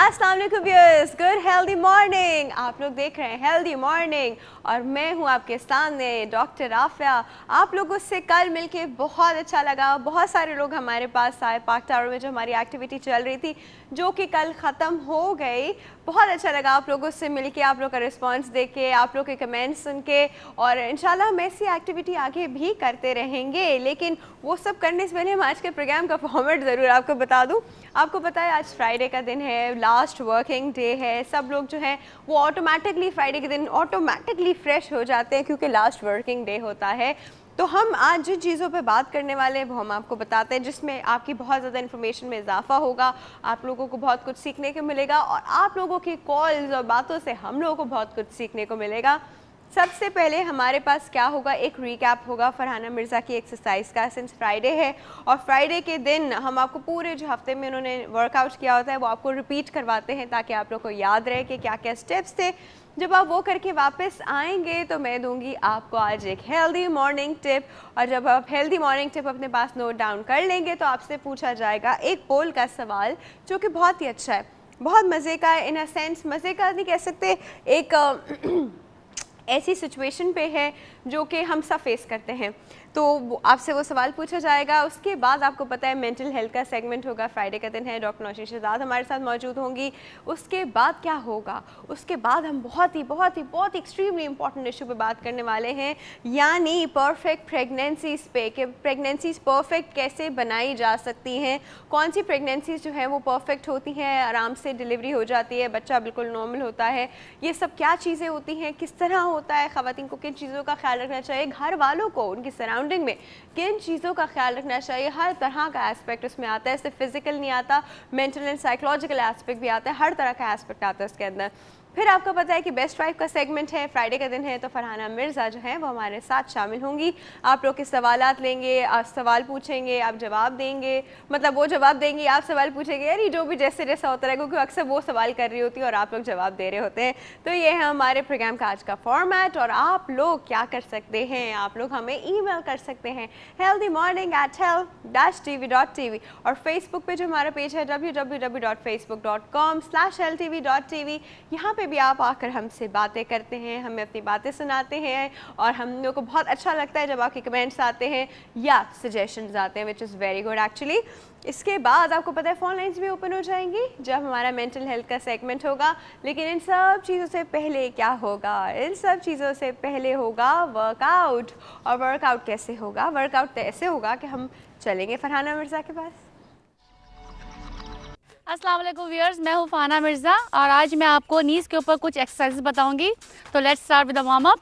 अस्सलाम वालेकुम viewers, good healthy morning. आप लोग देख रहे हैं हेल्दी मॉर्निंग और मैं हूं आपके सामने डॉक्टर आफिया। आप लोगों से कल मिलके बहुत अच्छा लगा। बहुत सारे लोग हमारे पास आए पार्क टावर में, जो हमारी एक्टिविटी चल रही थी जो कि कल ख़त्म हो गई। बहुत अच्छा लगा आप लोगों से मिलके, आप लोग का रिस्पांस देख के, आप लोग के कमेंट्स सुन के, और इंशाल्लाह हम ऐसी एक्टिविटी आगे भी करते रहेंगे। लेकिन वो सब करने से पहले हम आज के प्रोग्राम का फॉर्मेट ज़रूर आपको बता दूँ। आपको पता है आज फ्राइडे का दिन है, लास्ट वर्किंग डे है। सब लोग जो हैं वो ऑटोमेटिकली फ्राइडे के दिन ऑटोमेटिकली फ्रेश हो जाते हैं क्योंकि लास्ट वर्किंग डे होता है। तो हम आज जिन चीज़ों पे बात करने वाले हैं वो हम आपको बताते हैं, जिसमें आपकी बहुत ज़्यादा इन्फॉर्मेशन में इजाफा होगा, आप लोगों को बहुत कुछ सीखने को मिलेगा और आप लोगों की कॉल्स और बातों से हम लोगों को बहुत कुछ सीखने को मिलेगा। सबसे पहले हमारे पास क्या होगा, एक रिकैप होगा फरहाना मिर्ज़ा की एक्सरसाइज का। सिंस फ्राइडे है और फ्राइडे के दिन हम आपको पूरे जो हफ्ते में उन्होंने वर्कआउट किया होता है वो आपको रिपीट करवाते हैं ताकि आप लोग को याद रहे कि क्या क्या स्टेप्स थे। जब आप वो करके वापस आएंगे तो मैं दूंगी आपको आज एक हेल्दी मॉर्निंग टिप, और जब आप हेल्दी मॉर्निंग टिप अपने पास नोट डाउन कर लेंगे तो आपसे पूछा जाएगा एक पोल का सवाल जो कि बहुत ही अच्छा है, बहुत मज़े का है। इन अ सेंस मज़े का नहीं कह सकते, एक ऐसी सिचुएशन पे है जो कि हम सब फेस करते हैं। तो आपसे वो सवाल पूछा जाएगा। उसके बाद आपको पता है मेंटल हेल्थ का सेगमेंट होगा, फ्राइडे का दिन है, डॉक्टर नौशीन शहजाद हमारे साथ मौजूद होंगी। उसके बाद क्या होगा, उसके बाद हम बहुत ही एक्सट्रीमली इंपॉर्टेंट इशू पे बात करने वाले हैं, यानी परफेक्ट प्रेगनेंसीज पे, कि प्रेगनेंसीज परफेक्ट कैसे बनाई जा सकती हैं, कौन सी प्रेगनेंसीज जो है वो परफेक्ट होती हैं, आराम से डिलीवरी हो जाती है, बच्चा बिल्कुल नॉर्मल होता है, ये सब क्या चीज़ें होती हैं, किस तरह होता है, ख़वातीन को किन चीज़ों का ख्याल रखना चाहिए, घर वालों को उनकी सराउंडिंग में किन चीज़ों का ख्याल रखना चाहिए। हर तरह का एस्पेक्ट उसमें आता है, सिर्फ फिजिकल नहीं आता, मेंटल एंड साइकोलॉजिकल एस्पेक्ट भी आता है, हर तरह का एस्पेक्ट आता है उसके अंदर। फिर आपको पता है कि बेस्ट वाइफ का सेगमेंट है, फ्राइडे का दिन है, तो फरहाना मिर्ज़ा जो है वो हमारे साथ शामिल होंगी। आप लोग के सवालात लेंगे, आप सवाल पूछेंगे, आप जवाब देंगे, मतलब वो जवाब देंगी, आप सवाल पूछेंगे, यानी जो भी जैसे जैसा होता है, क्योंकि अक्सर वो सवाल कर रही होती है और आप लोग जवाब दे रहे होते हैं। तो ये है हमारे प्रोग्राम का आज का फॉर्मेट। और आप लोग क्या कर सकते हैं, आप लोग हमें ईमेल कर सकते हैं healthymorning@health-tv.tv, और फेसबुक पे जो हमारा पेज है www.facebook.com/healthtv.tv, यहाँ पे भी आप आकर हमसे बातें करते हैं, हमें अपनी बातें सुनाते हैं और हम लोग को बहुत अच्छा लगता है जब आपके कमेंट्स आते हैं या सजेशंस आते हैं, which is very good actually. इसके बाद आपको पता है फ़ोन लाइन्स भी ओपन हो जाएंगी जब हमारा मेंटल हेल्थ का सेगमेंट होगा। लेकिन इन सब चीज़ों से पहले क्या होगा, इन सब चीज़ों से पहले होगा वर्कआउट। और वर्कआउट कैसे होगा, वर्कआउट तो ऐसे होगा कि हम चलेंगे फरहाना मिर्ज़ा के पास। अस्सलाम वालेकुम व्यूअर्स, मैं हूँ फाना मिर्ज़ा और आज मैं आपको नीज़ के ऊपर कुछ एक्सरसाइज बताऊंगी। तो let's start with the warm up.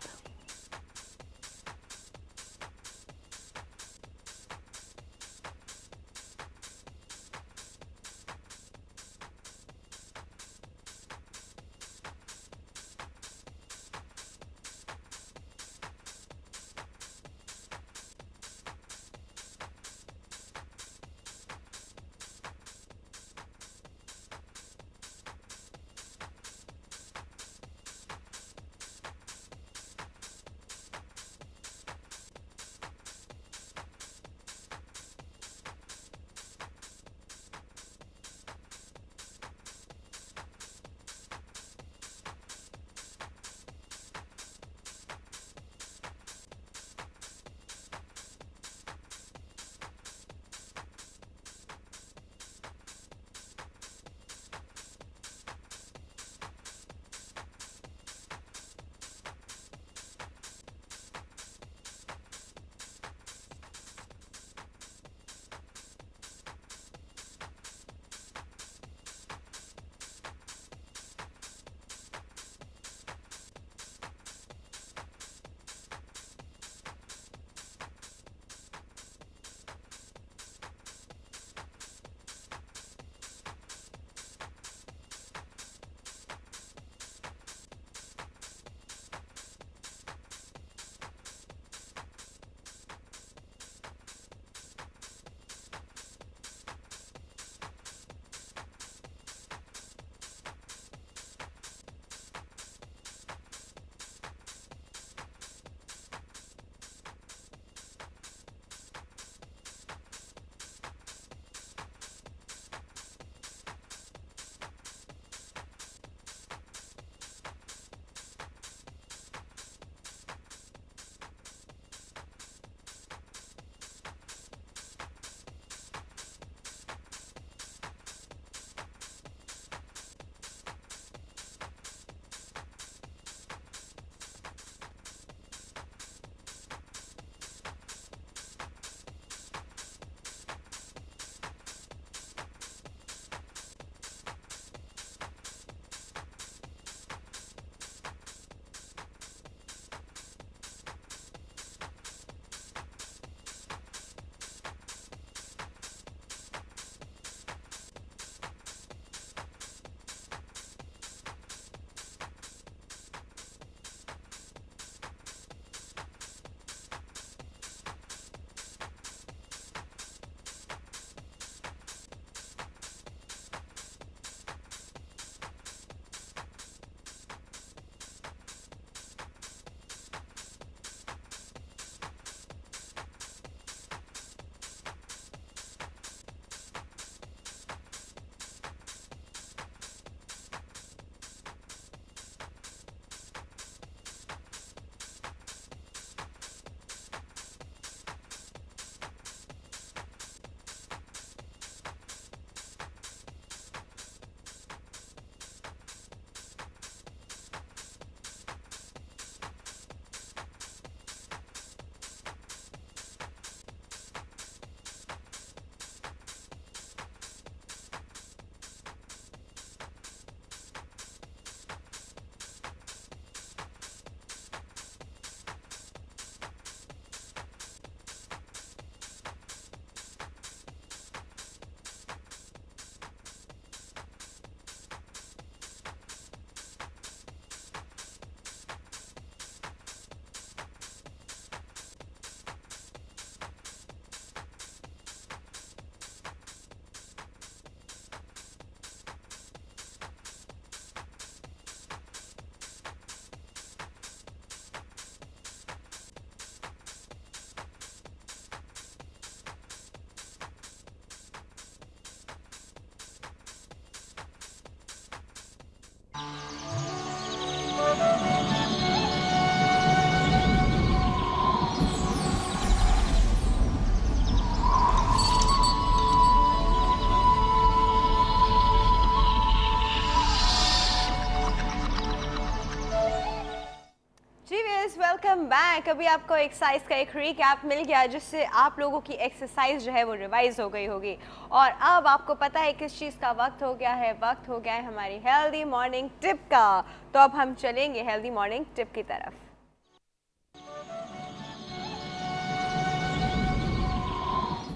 Back. अभी आपको एक्सरसाइज का एक रिकैप मिल गया जिससे आप लोगों की एक्सरसाइज जो है वो रिवाइज हो गई होगी और अब आपको पता है किस चीज़ का वक्त हो गया है। वक्त हो गया है हमारी हेल्दी मॉर्निंग टिप का। तो अब हम चलेंगे हेल्दी मॉर्निंग टिप की तरफ।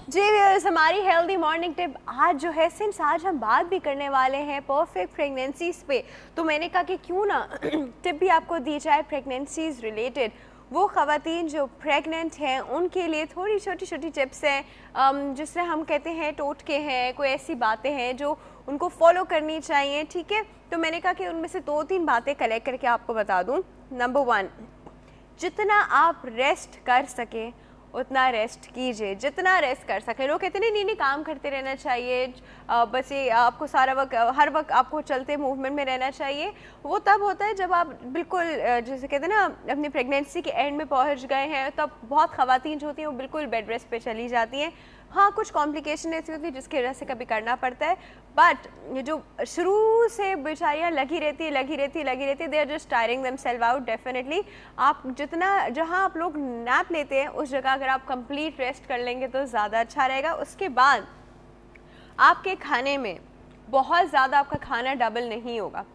जी व्यूअर्स, हमारी हेल्दी मॉर्निंग टिप आज जो है, सिंस आज हम बात भी करने वाले हैं परफेक्ट प्रेगनेंसीज पे, तो मैंने कहा कि क्यों ना टिप भी आपको दी जाए प्रेगनेंसीज रिलेटेड। वो ख़वातीन जो प्रेग्नेंट हैं उनके लिए थोड़ी छोटी छोटी टिप्स हैं जिससे हम कहते हैं टोटके हैं, कोई ऐसी बातें हैं जो उनको फॉलो करनी चाहिए। ठीक है, तो मैंने कहा कि उनमें से 2-3 बातें कलेक्ट करके आपको बता दूँ। नंबर 1, जितना आप रेस्ट कर सकें उतना रेस्ट कीजिए, जितना रेस्ट कर सके। लोग कहते नहीं काम करते रहना चाहिए, बस ये आपको सारा वक्त हर वक्त आपको चलते मूवमेंट में रहना चाहिए। वो तब होता है जब आप बिल्कुल जैसे कहते हैं ना अपनी प्रेगनेंसी के एंड में पहुंच गए हैं, तब बहुत ख़वातीन जो होती हैं वो बिल्कुल बेड रेस्ट पे चली जाती हैं। हाँ, कुछ कॉम्प्लिकेशन ऐसी होती है जिसकी वजह से कभी करना पड़ता है, बट ये जो शुरू से बेचारियाँ लगी रहती है, they are just tiring themselves out. Definitely आप जितना जहाँ आप लोग नैप लेते हैं उस जगह अगर आप कंप्लीट रेस्ट कर लेंगे तो ज़्यादा अच्छा रहेगा। उसके बाद आपके खाने में बहुत ज़्यादा आपका खाना डबल नहीं होगा।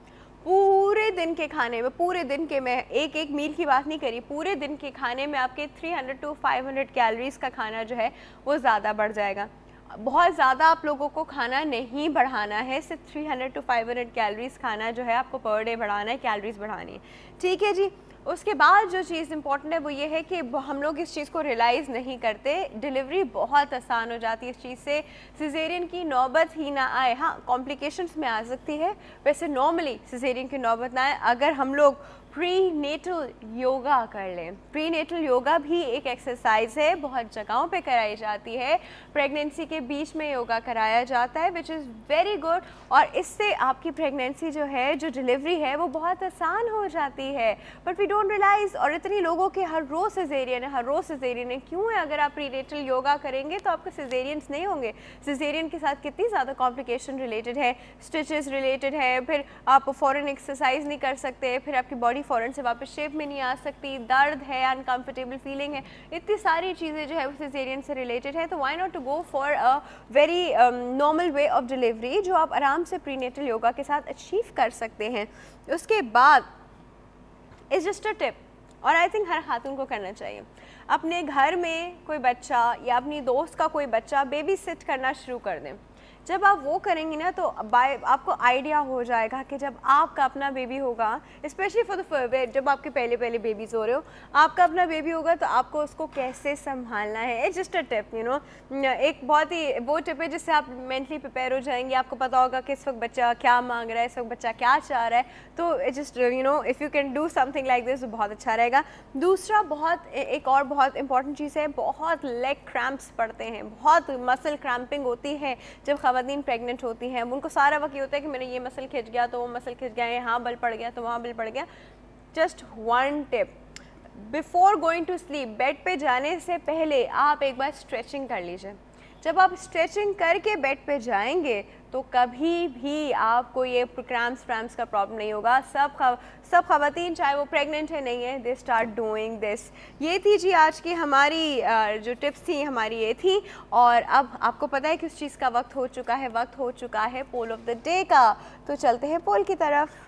पूरे दिन के खाने में, पूरे दिन के, मैं एक मील की बात नहीं करी, पूरे दिन के खाने में आपके 300 to 500 कैलोरीज का खाना जो है वो ज़्यादा बढ़ जाएगा। बहुत ज़्यादा आप लोगों को खाना नहीं बढ़ाना है, सिर्फ 300 to 500 कैलोरीज खाना जो है आपको पर डे बढ़ाना है, कैलोरीज बढ़ानी है। ठीक है जी। उसके बाद जो चीज़ इंपॉर्टेंट है वो ये है कि हम लोग इस चीज़ को रियलाइज़ नहीं करते, डिलीवरी बहुत आसान हो जाती है इस चीज़ से, सिजेरियन की नौबत ही ना आए। हाँ, कॉम्प्लिकेशंस में आ सकती है, वैसे नॉर्मली सिजेरियन की नौबत ना आए अगर हम लोग प्री नेटल योगा कर लें। प्री नेटल योगा भी एक एक्सरसाइज है, बहुत जगहों पे कराई जाती है, प्रेगनेंसी के बीच में योगा कराया जाता है, विच इज़ वेरी गुड। और इससे आपकी प्रेगनेंसी जो है, जो डिलीवरी है, वो बहुत आसान हो जाती है, बट वी डोंट रियलाइज़। और इतनी लोगों के हर रोज़ सिजेरियन है, क्यों है? अगर आप प्री नेटल योगा करेंगे तो आपके सिजेरियंस नहीं होंगे। सिजेरियन के साथ कितनी ज़्यादा कॉम्प्लिकेशन रिलेटेड है, स्टिचेस रिलेटेड है, फिर आप फ़ौरन एक्सरसाइज नहीं कर सकते, फिर आपकी बॉडी फ़ौरन से वापस शेप में नहीं आ सकती, दर्द है, अनकंफर्टेबल फीलिंग है, इतनी सारी चीज़ें जो है वो सिजेरियन से रिलेटेड है। तो why not to go for a very normal way of delivery जो आप आराम से प्रीनेटल योगा के साथ अचीव कर सकते हैं। उसके बाद इज़ जस्ट अ टिप, और आई थिंक हर खातून को करना चाहिए। अपने घर में कोई बच्चा या अपनी दोस्त का कोई बच्चा बेबी सिट करना शुरू कर दें। जब आप वो करेंगी ना तो आपको आइडिया हो जाएगा कि जब आपका अपना बेबी होगा, स्पेशली फॉर द जब आपके पहले बेबीज़ हो रहे हो, आपका अपना बेबी होगा तो आपको उसको कैसे संभालना है। It's just a tip, you know, एक बहुत ही वो टिप है जिससे आप मेंटली प्रिपेयर हो जाएंगे। आपको पता होगा कि इस वक्त बच्चा क्या मांग रहा है, इस वक्त बच्चा क्या चाह रहा है। तो it's just you know, if you can do something like this तो बहुत अच्छा रहेगा। दूसरा, एक और बहुत इंपॉर्टेंट चीज़ है, बहुत लेग क्रैम्प्स पड़ते हैं, बहुत मसल क्रैम्पिंग होती है जब ख़वातीन प्रेग्नेंट होती हैं। उनको सारा वक्त ये होता है कि मेरा ये मसल खिंच गया तो वो मसल खिंच गया, यहाँ बल पड़ गया तो वहाँ बल पड़ गया। Just one tip, before going to sleep, bed पे जाने से पहले आप एक बार स्ट्रेचिंग कर लीजिए। जब आप स्ट्रेचिंग करके बेड पे जाएंगे तो कभी भी आपको ये क्रैम्प्स का प्रॉब्लम नहीं होगा। सब ख़वातीन चाहे वो प्रेग्नेंट है नहीं है, दे स्टार्ट डूइंग दिस। ये थी जी आज की हमारी जो टिप्स थी हमारी ये थी। और अब आपको पता है किस चीज़ का वक्त हो चुका है पोल ऑफ द डे का। तो चलते हैं पोल की तरफ।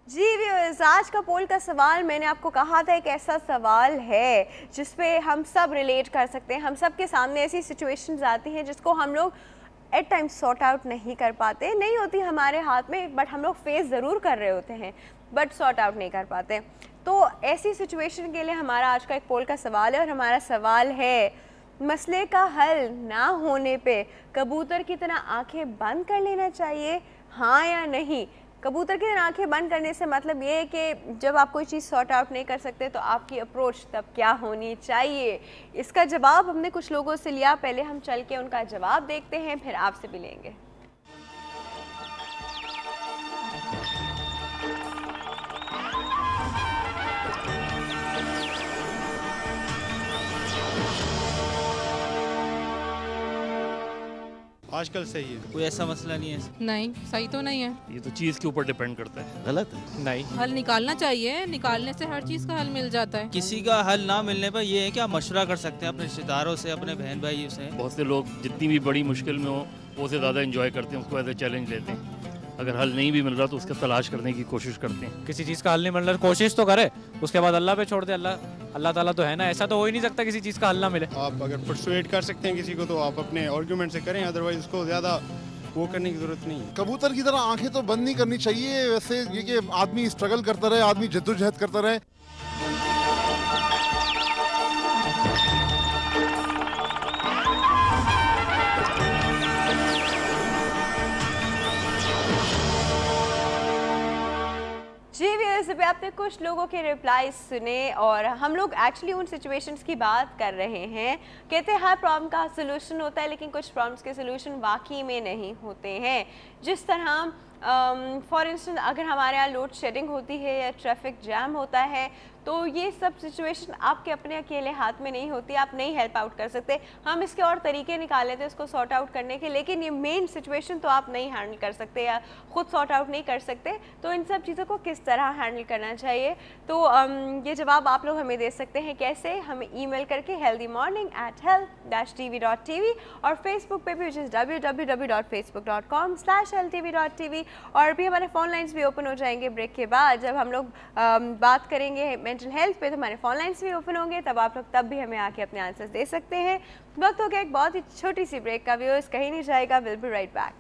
जी व्यूअर्स, आज का पोल का सवाल मैंने आपको कहा था एक ऐसा सवाल है जिस पे हम सब रिलेट कर सकते हैं। हम सब के सामने ऐसी सिचुएशंस आती हैं जिसको हम लोग एट टाइम्स सॉर्ट आउट नहीं कर पाते, नहीं होती हमारे हाथ में, बट हम लोग फेस ज़रूर कर रहे होते हैं, बट सॉर्ट आउट नहीं कर पाते। तो ऐसी सिचुएशन के लिए हमारा आज का एक पोल का सवाल है, और हमारा सवाल है, मसले का हल ना होने पे कबूतर की तरह आंखें बंद कर लेना चाहिए, हाँ या नहीं? कबूतर की आंखें बंद करने से मतलब ये है कि जब आप कोई चीज़ सॉर्ट आउट नहीं कर सकते तो आपकी अप्रोच तब क्या होनी चाहिए। इसका जवाब हमने कुछ लोगों से लिया, पहले हम चल के उनका जवाब देखते हैं, फिर आपसे भी लेंगे। आजकल सही है। कोई ऐसा मसला नहीं है। नहीं, सही तो नहीं है। ये तो चीज़ के ऊपर डिपेंड करता है। गलत है। नहीं, हल निकालना चाहिए, निकालने से हर चीज़ का हल मिल जाता है। किसी का हल ना मिलने पर ये है कि आप मशवरा कर सकते हैं अपने रिश्तेदारों से, अपने बहन भाइयों से। बहुत से लोग जितनी भी बड़ी मुश्किल में हो वो से ज़्यादा एंजॉय करते हैं, उसको एज ए चैलेंज लेते हैं। अगर हल नहीं भी मिल रहा तो उसका तलाश करने की कोशिश करते हैं। किसी चीज़ का हल नहीं मिल रहा कोशिश तो करे, उसके बाद अल्लाह पे छोड़ दे। अल्लाह ताला तो है ना, ऐसा तो हो ही नहीं सकता किसी चीज़ का हल ना मिले। आप अगर परसुएट कर सकते हैं किसी को तो आप अपने आर्गुमेंट से करें, अदरवाइज उसको ज़्यादा वो करने की ज़रूरत नहीं है। कबूतर की तरह आंखें तो बंद नहीं करनी चाहिए। वैसे ये कि आदमी स्ट्रगल करता रहे, आदमी जद्दोजहद करता रहे। जी व्यूअर्स, अभी आपने कुछ लोगों के रिप्लाई सुने और हम लोग एक्चुअली उन सिचुएशंस की बात कर रहे हैं। कहते हैं हर प्रॉब्लम का सोल्यूशन होता है, लेकिन कुछ प्रॉब्लम्स के सोल्यूशन वाकई में नहीं होते हैं। जिस तरह फॉर इंस्टेंस अगर हमारे यहाँ लोड शेडिंग होती है या ट्रैफिक जैम होता है, तो ये सब सिचुएशन आपके अपने अकेले हाथ में नहीं होती, आप नहीं हेल्प आउट कर सकते। हम इसके और तरीके निकाल लेते हैं इसको सॉर्ट आउट करने के, लेकिन ये मेन सिचुएशन तो आप नहीं हैंडल कर सकते या खुद सॉर्ट आउट नहीं कर सकते। तो इन सब चीज़ों को किस तरह हैंडल करना चाहिए, तो ये जवाब आप लोग हमें दे सकते हैं। कैसे? हमें ईमेल करके healthymorning@health-tv और फेसबुक पे भी, विच इज़ www.facebook.com/healthtv.tv। और भी हमारे फ़ोन लाइन्स भी ओपन हो जाएंगे ब्रेक के बाद। जब हम लोग बात करेंगे मेंटल हेल्थ पे तो हमारे फ़ोन लाइन्स भी ओपन होंगे, तब आप लोग तब भी हमें आके अपने आंसर्स दे सकते हैं। वक्त हो गया एक बहुत ही छोटी सी ब्रेक का। व्यूअर्स कहीं नहीं जाएगा, विल बी राइट बैक।